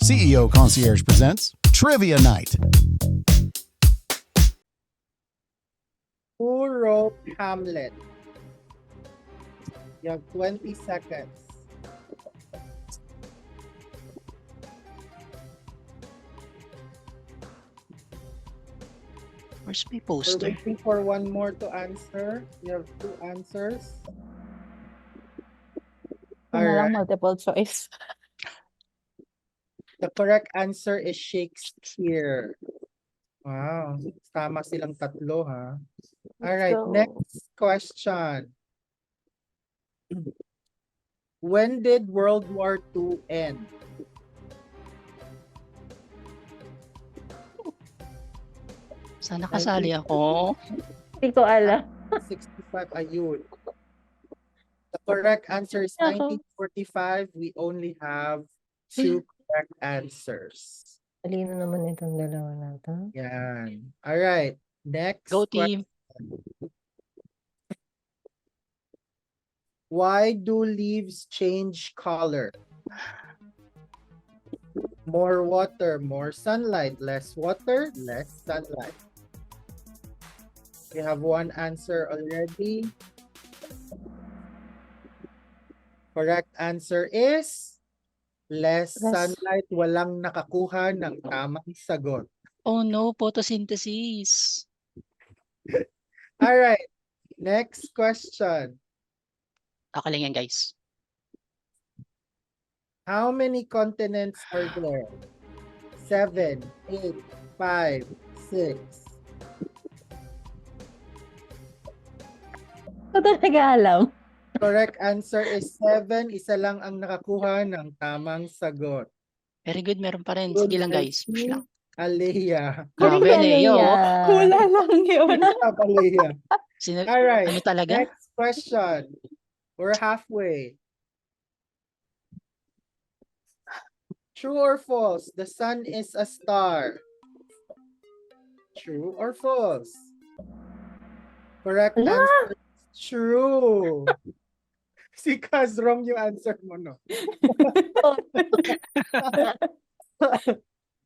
CEO Concierge presents Trivia Night. Who wrote Hamlet? You have 20 seconds. Where's my We're poster? waiting for one more to answer. You have 2 answers. Ito na lang Alright. multiple choice. The correct answer is Shakespeare. Wow. Tama silang tatlo, ha? Alright, So, next question. When did World War II end? Sana kasali ako. Hindi ko alam. 65, ayun. The correct answer is Ako. 1945. We only have 2 correct answers. Talino naman itong dalawa na to. Yan. Alright. Next Go question. team. Why do leaves change color? More water, more sunlight. Less water, less sunlight. We have one answer already. Correct answer is less sunlight. Walang nakakuha ng tamang sagot. Oh no, photosynthesis. All right. Next question. Ako lang yan, guys. How many continents are there? 7, 8, 5, 6. Ito talaga alam. Correct answer is 7. Isa lang ang nakakuha ng tamang sagot. Very good, meron pa rin. Sige lang, guys. Push lang. Alea. Grabe, Leo. Wala lang yun. Alea. All right. Ano talaga? Next question. We're halfway. True or false? The sun is a star. True or false? Correct Ala! answer is true. Si Kaz, wrong yung answer mo, no?